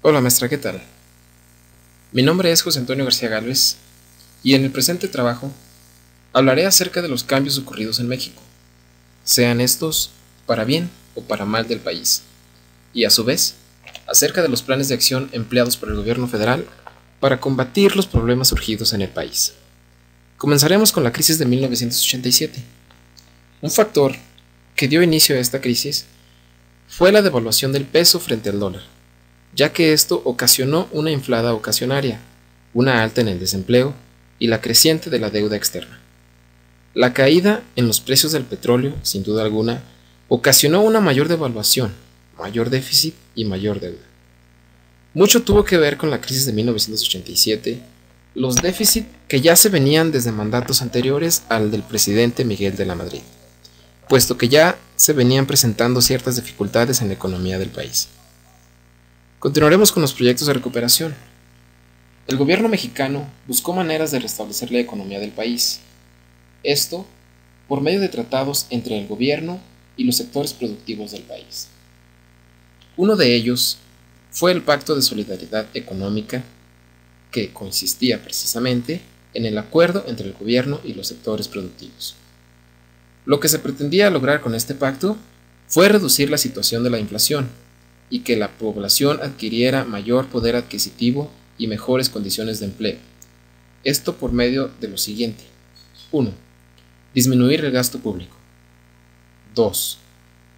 Hola maestra, ¿qué tal? Mi nombre es José Antonio García Gálvez y en el presente trabajo hablaré acerca de los cambios ocurridos en México, sean estos para bien o para mal del país, y a su vez acerca de los planes de acción empleados por el gobierno federal para combatir los problemas surgidos en el país. Comenzaremos con la crisis de 1987. Un factor que dio inicio a esta crisis fue la devaluación del peso frente al dólar, ya que esto ocasionó una inflada ocasionaria, una alta en el desempleo y la creciente de la deuda externa. La caída en los precios del petróleo, sin duda alguna, ocasionó una mayor devaluación, mayor déficit y mayor deuda. Mucho tuvo que ver con la crisis de 1987, los déficits que ya se venían desde mandatos anteriores al del presidente Miguel de la Madrid, puesto que ya se venían presentando ciertas dificultades en la economía del país. Continuaremos con los proyectos de recuperación. El gobierno mexicano buscó maneras de restablecer la economía del país. Esto por medio de tratados entre el gobierno y los sectores productivos del país. Uno de ellos fue el Pacto de Solidaridad Económica, que consistía precisamente en el acuerdo entre el gobierno y los sectores productivos. Lo que se pretendía lograr con este pacto fue reducir la situación de la inflación y que la población adquiriera mayor poder adquisitivo y mejores condiciones de empleo. Esto por medio de lo siguiente. 1. Disminuir el gasto público. 2.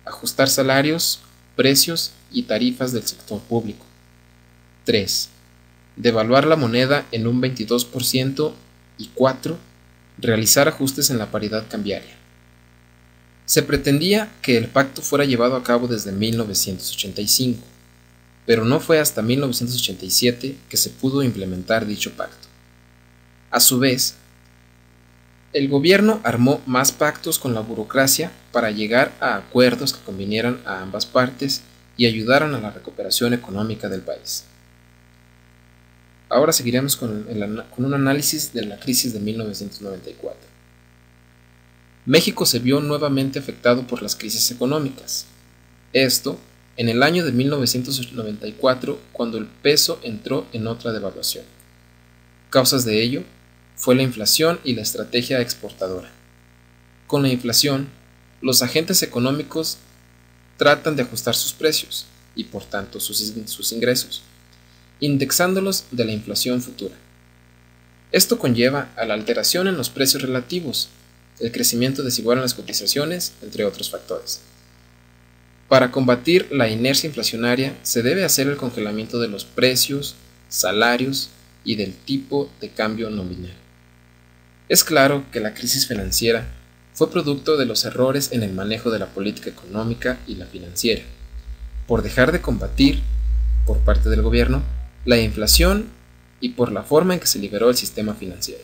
Ajustar salarios, precios y tarifas del sector público. 3. Devaluar la moneda en un 22% y 4. Realizar ajustes en la paridad cambiaria. Se pretendía que el pacto fuera llevado a cabo desde 1985, pero no fue hasta 1987 que se pudo implementar dicho pacto. A su vez, el gobierno armó más pactos con la burocracia para llegar a acuerdos que convinieran a ambas partes y ayudaran a la recuperación económica del país. Ahora seguiremos con un análisis de la crisis de 1994. México se vio nuevamente afectado por las crisis económicas. Esto en el año de 1994, cuando el peso entró en otra devaluación. Causas de ello fue la inflación y la estrategia exportadora. Con la inflación, los agentes económicos tratan de ajustar sus precios y por tanto sus ingresos, indexándolos de la inflación futura. Esto conlleva a la alteración en los precios relativos, el crecimiento desigual en las cotizaciones, entre otros factores. Para combatir la inercia inflacionaria se debe hacer el congelamiento de los precios, salarios y del tipo de cambio nominal. Es claro que la crisis financiera fue producto de los errores en el manejo de la política económica y la financiera, por dejar de combatir, por parte del gobierno, la inflación y por la forma en que se liberó el sistema financiero.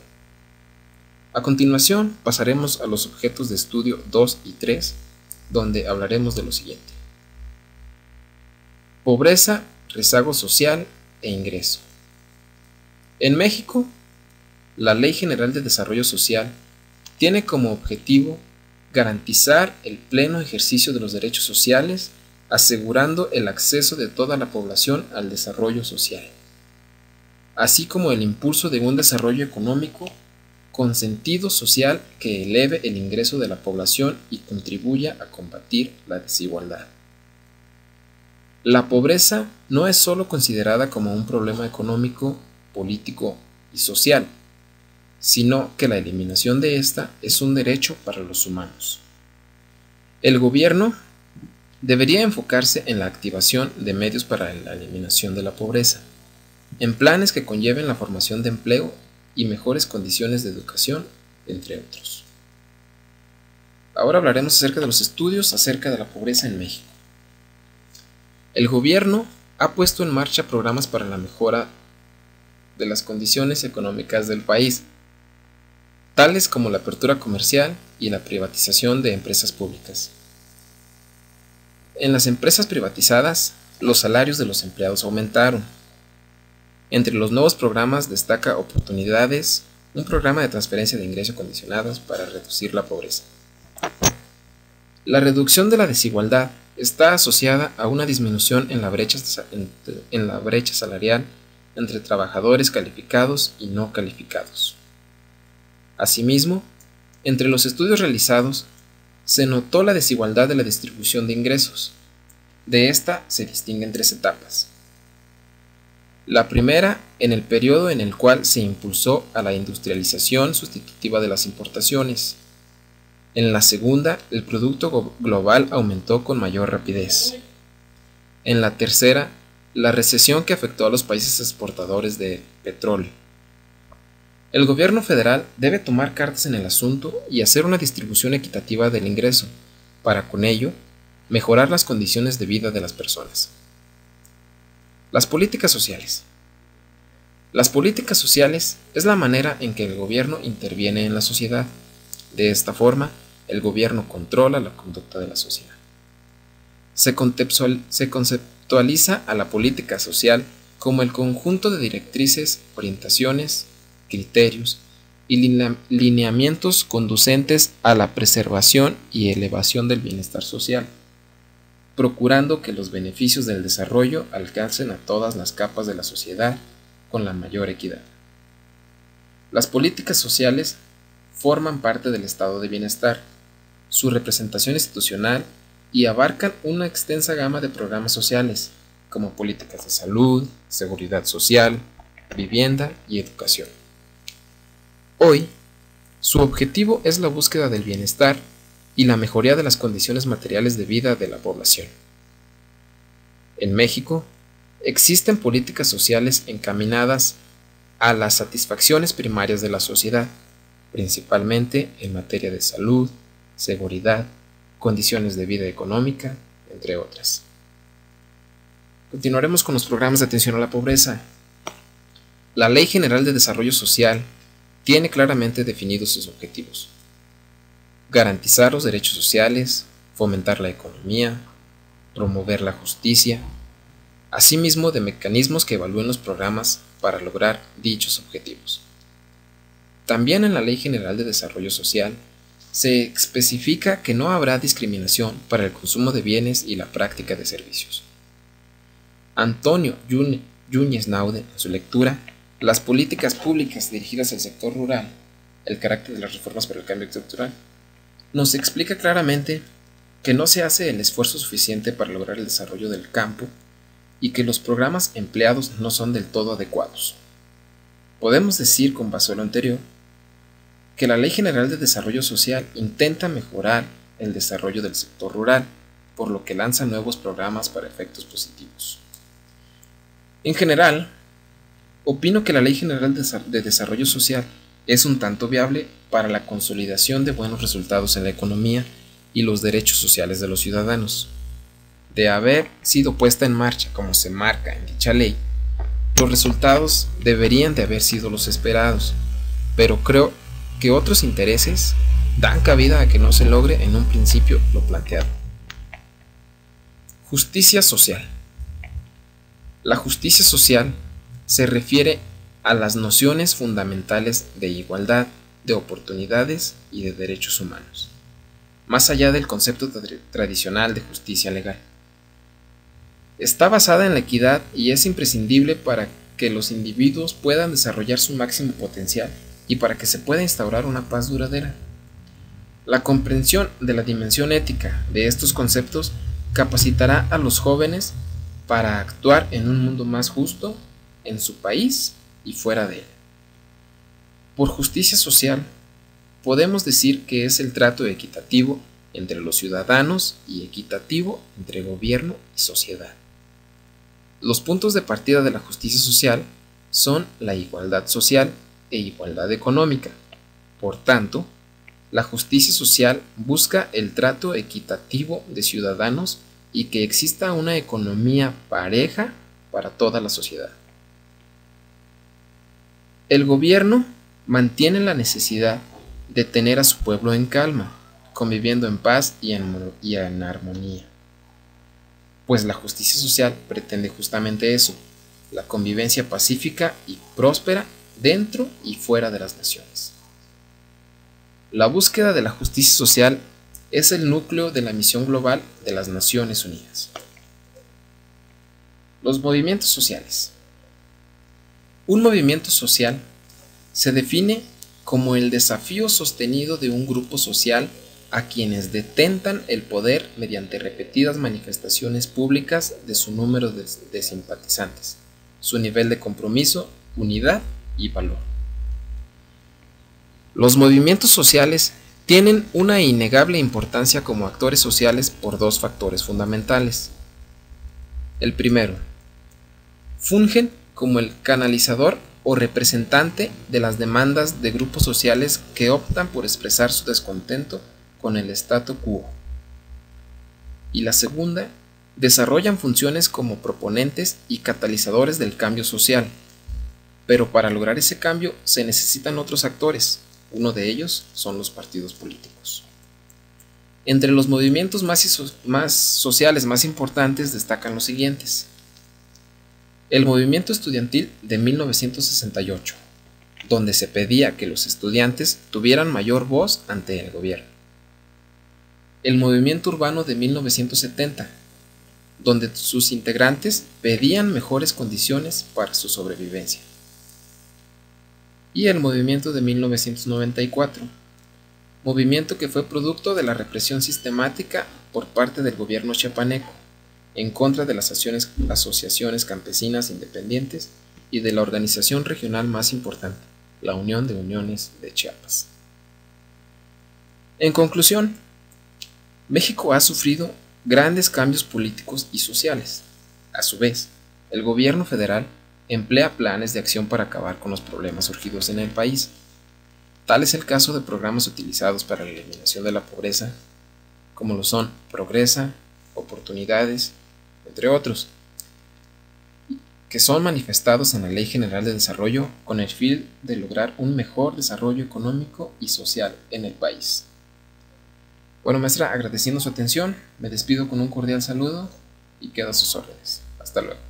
A continuación pasaremos a los objetos de estudio 2 y 3, donde hablaremos de lo siguiente. Pobreza, rezago social e ingreso. En México, la Ley General de Desarrollo Social tiene como objetivo garantizar el pleno ejercicio de los derechos sociales, asegurando el acceso de toda la población al desarrollo social, así como el impulso de un desarrollo económico con sentido social que eleve el ingreso de la población y contribuya a combatir la desigualdad. La pobreza no es solo considerada como un problema económico, político y social, sino que la eliminación de esta es un derecho para los humanos. El gobierno debería enfocarse en la activación de medios para la eliminación de la pobreza, en planes que conlleven la formación de empleo y mejores condiciones de educación, entre otros. Ahora hablaremos acerca de los estudios acerca de la pobreza en México. El gobierno ha puesto en marcha programas para la mejora de las condiciones económicas del país, tales como la apertura comercial y la privatización de empresas públicas. En las empresas privatizadas, los salarios de los empleados aumentaron. Entre los nuevos programas destaca Oportunidades, un programa de transferencia de ingresos condicionadas para reducir la pobreza. La reducción de la desigualdad está asociada a una disminución en la brecha salarial entre trabajadores calificados y no calificados. Asimismo, entre los estudios realizados, se notó la desigualdad de la distribución de ingresos. De esta se distinguen tres etapas. La primera, en el periodo en el cual se impulsó a la industrialización sustitutiva de las importaciones. En la segunda, el producto global aumentó con mayor rapidez. En la tercera, la recesión que afectó a los países exportadores de petróleo. El gobierno federal debe tomar cartas en el asunto y hacer una distribución equitativa del ingreso, para con ello mejorar las condiciones de vida de las personas. Las políticas sociales. Las políticas sociales es la manera en que el gobierno interviene en la sociedad. De esta forma, el gobierno controla la conducta de la sociedad. Se conceptualiza a la política social como el conjunto de directrices, orientaciones, criterios y lineamientos conducentes a la preservación y elevación del bienestar social, procurando que los beneficios del desarrollo alcancen a todas las capas de la sociedad con la mayor equidad. Las políticas sociales forman parte del estado de bienestar, su representación institucional y abarcan una extensa gama de programas sociales, como políticas de salud, seguridad social, vivienda y educación. Hoy, su objetivo es la búsqueda del bienestar y la mejoría de las condiciones materiales de vida de la población. En México, existen políticas sociales encaminadas a las satisfacciones primarias de la sociedad, principalmente en materia de salud, seguridad, condiciones de vida económica, entre otras. Continuaremos con los programas de atención a la pobreza. La Ley General de Desarrollo Social tiene claramente definidos sus objetivos: garantizar los derechos sociales, fomentar la economía, promover la justicia, asimismo de mecanismos que evalúen los programas para lograr dichos objetivos. También en la Ley General de Desarrollo Social se especifica que no habrá discriminación para el consumo de bienes y la práctica de servicios. Antonio Yúñez Naude, en su lectura Las políticas públicas dirigidas al sector rural, el carácter de las reformas para el cambio estructural, nos explica claramente que no se hace el esfuerzo suficiente para lograr el desarrollo del campo y que los programas empleados no son del todo adecuados. Podemos decir, con base a lo anterior, que la Ley General de Desarrollo Social intenta mejorar el desarrollo del sector rural, por lo que lanza nuevos programas para efectos positivos. En general, opino que la Ley General de Desarrollo Social es un tanto viable para la consolidación de buenos resultados en la economía y los derechos sociales de los ciudadanos. De haber sido puesta en marcha como se marca en dicha ley, los resultados deberían de haber sido los esperados, pero creo que otros intereses dan cabida a que no se logre en un principio lo planteado. Justicia social. La justicia social se refiere a las nociones fundamentales de igualdad, de oportunidades y de derechos humanos, más allá del concepto tradicional de justicia legal. Está basada en la equidad y es imprescindible para que los individuos puedan desarrollar su máximo potencial y para que se pueda instaurar una paz duradera. La comprensión de la dimensión ética de estos conceptos capacitará a los jóvenes para actuar en un mundo más justo en su país y fuera de él. Por justicia social, podemos decir que es el trato equitativo entre los ciudadanos y equitativo entre gobierno y sociedad. Los puntos de partida de la justicia social son la igualdad social e igualdad económica. Por tanto, la justicia social busca el trato equitativo de ciudadanos y que exista una economía pareja para toda la sociedad. El gobierno mantiene la necesidad de tener a su pueblo en calma, conviviendo en paz y en armonía. Pues la justicia social pretende justamente eso, la convivencia pacífica y próspera dentro y fuera de las naciones. La búsqueda de la justicia social es el núcleo de la misión global de las Naciones Unidas. Los movimientos sociales. Un movimiento social se define como el desafío sostenido de un grupo social a quienes detentan el poder mediante repetidas manifestaciones públicas de su número de simpatizantes, su nivel de compromiso, unidad y valor. Los movimientos sociales tienen una innegable importancia como actores sociales por dos factores fundamentales. El primero, fungen como el canalizador o representante de las demandas de grupos sociales que optan por expresar su descontento con el statu quo. Y la segunda, desarrollan funciones como proponentes y catalizadores del cambio social. Pero para lograr ese cambio se necesitan otros actores. Uno de ellos son los partidos políticos. Entre los movimientos más sociales más importantes destacan los siguientes. El movimiento estudiantil de 1968, donde se pedía que los estudiantes tuvieran mayor voz ante el gobierno. El movimiento urbano de 1970, donde sus integrantes pedían mejores condiciones para su sobrevivencia. Y el movimiento de 1994, movimiento que fue producto de la represión sistemática por parte del gobierno chiapaneco, en contra de las asociaciones campesinas independientes y de la organización regional más importante, la Unión de Uniones de Chiapas. En conclusión, México ha sufrido grandes cambios políticos y sociales. A su vez, el gobierno federal emplea planes de acción para acabar con los problemas surgidos en el país. Tal es el caso de programas utilizados para la eliminación de la pobreza, como lo son Progresa, Oportunidades, entre otros, que son manifestados en la Ley General de Desarrollo con el fin de lograr un mejor desarrollo económico y social en el país. Bueno, maestra, agradeciendo su atención, me despido con un cordial saludo y quedo a sus órdenes. Hasta luego.